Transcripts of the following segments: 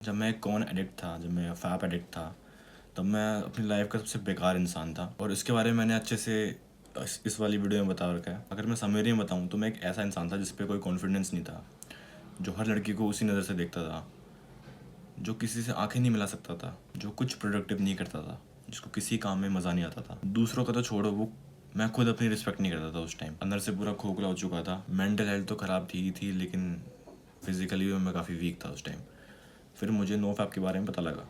जब मैं एक कॉर्न एडिक्ट था, जब मैं फैप एडिक्ट था, तब मैं अपनी लाइफ का सबसे बेकार इंसान था। और इसके बारे में मैंने अच्छे से इस वाली वीडियो में बता रखा है। अगर मैं समरी में बताऊँ तो मैं एक ऐसा इंसान था जिस पे कोई कॉन्फिडेंस नहीं था, जो हर लड़की को उसी नज़र से देखता था, जो किसी से आंखें नहीं मिला सकता था, जो कुछ प्रोडक्टिव नहीं करता था, जिसको किसी काम में मज़ा नहीं आता था। दूसरों का तो छोड़ो, वो मैं खुद अपनी रिस्पेक्ट नहीं करता था। उस टाइम अंदर से पूरा खोखला हो चुका था। मेंटल हेल्थ तो ख़राब थी ही थी, लेकिन फिज़िकली मैं काफ़ी वीक था उस टाइम। फिर मुझे नो फैप के बारे में पता लगा,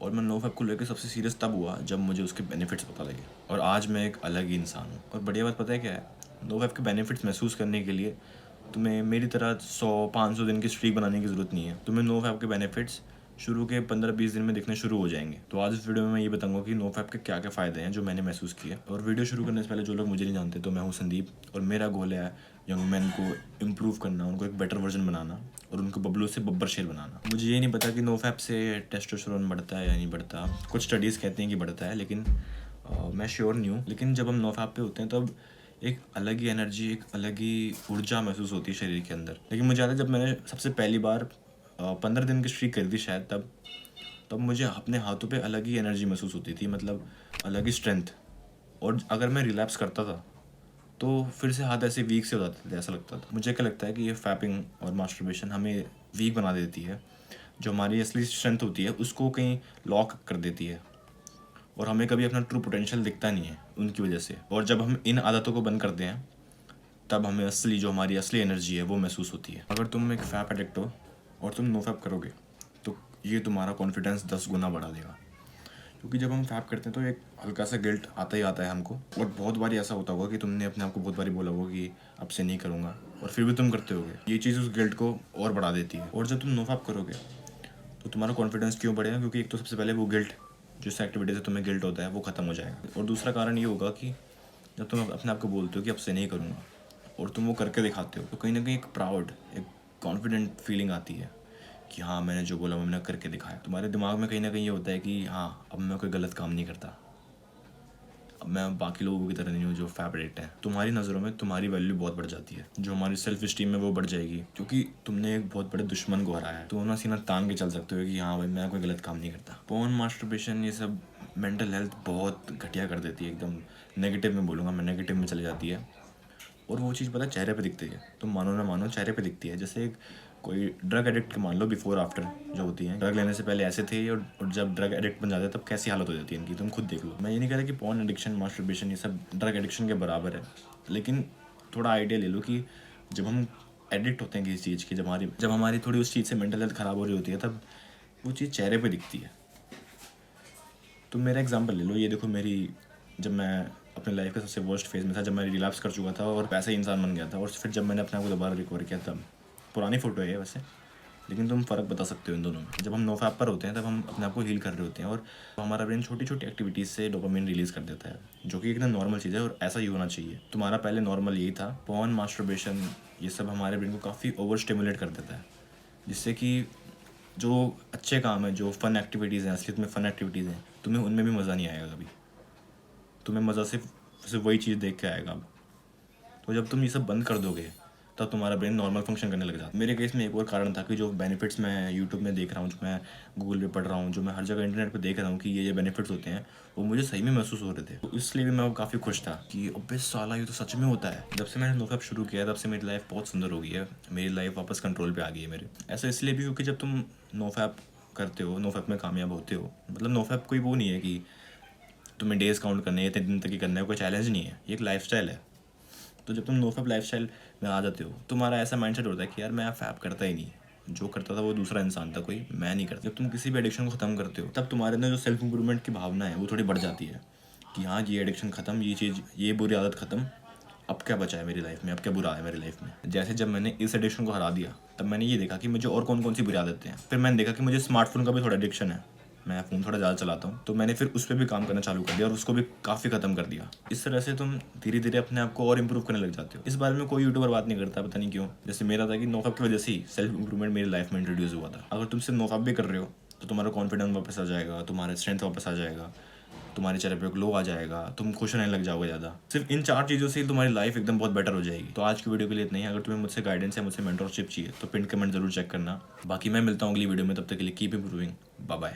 और मैं नो फैप को लेकर सबसे सीरियस तब हुआ जब मुझे उसके बेनिफिट्स पता लगे। और आज मैं एक अलग ही इंसान हूँ। और बढ़िया बात पता है क्या है? नो फैप के बेनिफिट्स महसूस करने के लिए तुम्हें मेरी तरह 100-500 दिन की स्ट्रीक बनाने की ज़रूरत नहीं है। तुम्हें नो फैप के बेनिफिट्स शुरू के 15-20 दिन में दिखने शुरू हो जाएंगे। तो आज इस वीडियो में मैं ये बताऊंगा कि नो फैप के क्या क्या फ़ायदे हैं जो मैंने महसूस किए। और वीडियो शुरू करने से पहले जो लोग मुझे नहीं जानते, तो मैं हूँ संदीप, और मेरा गोल है यंग मैन को इम्प्रूव करना, उनको एक बेटर वर्जन बनाना, और उनको बबलू से बब्बर शेर बनाना। मुझे ये नहीं पता कि नो फैप से टेस्टोस्टेरोन बढ़ता है या नहीं बढ़ता। कुछ स्टडीज़ कहती हैं कि बढ़ता है, लेकिन मैं श्योर नहीं हूँ। लेकिन जब हम नो फैप पे होते हैं तब एक अलग ही एनर्जी, एक अलग ही ऊर्जा महसूस होती है शरीर के अंदर। लेकिन मुझे याद है जब मैंने सबसे पहली बार 15 दिन की स्ट्रीक करी थी शायद, तब मुझे अपने हाथों पे अलग ही एनर्जी महसूस होती थी, मतलब अलग ही स्ट्रेंथ। और अगर मैं रिलैप्स करता था तो फिर से हाथ ऐसे वीक से हो जाते थे, ऐसा लगता था। मुझे क्या लगता है कि ये फैपिंग और मास्टरबेशन हमें वीक बना देती है। जो हमारी असली स्ट्रेंथ होती है उसको कहीं लॉक कर देती है, और हमें कभी अपना ट्रू पोटेंशियल दिखता नहीं है उनकी वजह से। और जब हम इन आदतों को बंद करते हैं तब हमें असली, जो हमारी असली एनर्जी है, वो महसूस होती है। अगर तुम एक फैप एडिक्ट हो और तुम नो फैप करोगे तो ये तुम्हारा कॉन्फिडेंस 10 गुना बढ़ा देगा। क्योंकि जब हम फैप करते हैं तो एक हल्का सा गिल्ट आता ही आता है हमको। और बहुत बारी ऐसा होता होगा कि तुमने अपने आप को बहुत बारी बोला होगा कि अब से नहीं करूँगा, और फिर भी तुम करते होगे। ये चीज़ उस गिल्ट को और बढ़ा देती है। और जब तुम नो फैप करोगे तो तुम्हारा कॉन्फिडेंस क्यों बढ़ेगा? क्योंकि एक तो सबसे पहले वो गिल्ट, जिस एक्टिविटी से तुम्हें गिल्ट होता है, वो ख़त्म हो जाएगा। और दूसरा कारण ये होगा कि जब तुम अपने आप को बोलते हो कि अब से नहीं करूँगा, और तुम वो करके दिखाते हो, तो कहीं ना कहीं एक प्राउड, एक कॉन्फिडेंट फीलिंग आती है कि हाँ, मैंने जो बोला मैंने करके दिखाया। तुम्हारे दिमाग में कहीं ना कहीं ये होता है कि हाँ, अब मैं कोई गलत काम नहीं करता, अब मैं बाकी लोगों की तरह नहीं हूँ जो फैप एडिक्ट है। तुम्हारी नज़रों में तुम्हारी वैल्यू बहुत बढ़ जाती है, जो हमारी सेल्फ स्टीम है वो बढ़ जाएगी, क्योंकि तुमने एक बहुत बड़े दुश्मन को हराया है। तो ना सीना तान के चल सकते हो कि हाँ भाई, मैं कोई गलत काम नहीं करता। पोर्न, मास्टरबेशन, ये सब मेंटल हेल्थ बहुत घटिया कर देती है, एकदम नेगेटिव में बोलूँगा मैं, नेगेटिव में चली जाती है। और वो चीज़ पता है चेहरे पे दिखती है, तुम मानो ना मानो, चेहरे पे दिखती है। जैसे एक कोई ड्रग एडिक्ट के मान लो बिफोर आफ्टर जो होती है, ड्रग लेने से पहले ऐसे थे, और जब ड्रग एडिक्ट बन जाते हैं तब कैसी हालत हो जाती है इनकी, तुम खुद देख लो। मैं ये नहीं कह रहा कि पॉर्न एडिक्शन, मास्टरबेशन ये सब ड्रग एडिक्शन के बराबर है, लेकिन थोड़ा आइडिया ले लो कि जब हम एडिक्ट होते हैं किसी चीज़ की, जब हमारी थोड़ी उस चीज़ से मेंटल हेल्थ ख़राब हो रही होती है, तब वो चीज़ चेहरे पर दिखती है। तुम मेरा एग्जाम्पल ले लो, ये देखो मेरी, जब मैं अपने लाइफ का सबसे वर्स्ट फेज में था, जब मैं रिलैप्स कर चुका था और वैसा ही इंसान बन गया था, और फिर जब मैंने अपने आप को दोबारा रिकवर किया, तब पुरानी फ़ोटो है वैसे, लेकिन तुम फ़र्क बता सकते हो इन दोनों में। जब हम नो फैप पर होते हैं तब हम अपने आप को हील कर रहे होते हैं, और हमारा ब्रेन छोटी छोटी एक्टिविटीज़ से डोपामिन रिलीज़ कर देता है, जो कि एकदम नॉर्मल चीज़ है, और ऐसा ही होना चाहिए। तुम्हारा पहले नॉर्मल यही था। पॉर्न, मास्टरबेशन, ये सब हमारे ब्रेन को काफ़ी ओवर स्टिमुलेट कर देता है, जिससे कि जो अच्छे काम है, जो फ़न एक्टिविटीज़ हैं, असलियत में फ़न एक्टिविटीज़ हैं, तुम्हें उनमें भी मज़ा नहीं आएगा कभी। तुम्हें मज़ा सिर्फ वही चीज़ देख के आएगा अब। तो जब तुम ये सब बंद कर दोगे तब तुम्हारा ब्रेन नॉर्मल फंक्शन करने लग जाता है। मेरे केस में एक और कारण था कि जो बेनिफिट्स मैं यूट्यूब में देख रहा हूँ, जो मैं गूगल पे पढ़ रहा हूँ, जो मैं हर जगह इंटरनेट पे देख रहा हूँ कि ये बेनिफिट्स होते हैं, वो मुझे सही में महसूस हो रहे थे। तो इसलिए भी मैं काफ़ी खुश था कि अबे साला, ये तो सच में होता है। जब से मैंने नो फैप शुरू किया तब से मेरी लाइफ बहुत सुंदर हो गई है। मेरी लाइफ वापस कंट्रोल पर आ गई है मेरे। ऐसा इसलिए भी क्योंकि जब तुम नो फैप करते हो, नो फैप में कामयाब होते हो, मतलब नो फैप कोई वो नहीं है कि तुम्हें डेज काउंट करने हैं, इतने दिन तक ही करना है, कोई चैलेंज नहीं है, ये एक लाइफस्टाइल है। तो जब तुम नो फैप लाइफस्टाइल में आ जाते हो, तुम्हारा ऐसा माइंडसेट होता है कि यार मैं फैप करता ही नहीं, जो करता था वो दूसरा इंसान था, कोई मैं नहीं करता। जब तुम किसी भी एडिक्शन को ख़त्म करते हो तब तुम्हारे अंदर जो सेल्फ इंप्रूवमेंट की भावना है वो थोड़ी बढ़ जाती है कि हाँ, ये एडिक्शन ख़त्म, ये चीज़, ये बुरी आदत ख़त्म, अब क्या बचा है मेरी लाइफ में, अब क्या बुरा है मेरी लाइफ में। जैसे जब मैंने इस एडिक्शन को हरा दिया, तब मैंने ये देखा कि मुझे और कौन कौन सी बुरी आदतें हैं। फिर मैंने देखा कि मुझे स्मार्टफोन का भी थोड़ा एडिक्शन है, मैं फ़ोन थोड़ा ज़्यादा चलाता हूँ, तो मैंने फिर उस पर भी काम करना चालू कर दिया और उसको भी काफ़ी ख़त्म कर दिया। इस तरह से तुम धीरे धीरे अपने आप को और इम्प्रूव करने लग जाते हो। इस बारे में कोई यूट्यूबर बात नहीं करता, पता नहीं क्यों। जैसे मेरा था कि नो फैप की वजह से ही सेल्फ इंप्रूवमेंट मेरी लाइफ में इंट्रोड्यूस हुआ था। अगर तुम सिर्फ नो फैप भी कर रहे हो तो तुम्हारा कॉन्फिडेंस वापस आ जाएगा, तुम्हारा स्ट्रेंथ वापस आ जाएगा, तुम्हारे चेहरे पे ग्लो आ जाएगा, तुम खुश रहने लग जाओगे ज़्यादा। सिर्फ इन 4 चीज़ों से ही तुम्हारी लाइफ एकदम बहुत बेटर हो जाएगी। तो आज की वीडियो के लिए इतना ही। अगर तुम्हें मुझसे गाइडेंस या मुझसे मेंटरशिप चाहिए तो पिन कमेंट जरूर चेक करना। बाकी मैं मिलता हूँ अगली वीडियो में, तब तक के लिए कीप इम्प्रूविंग। Bye bye.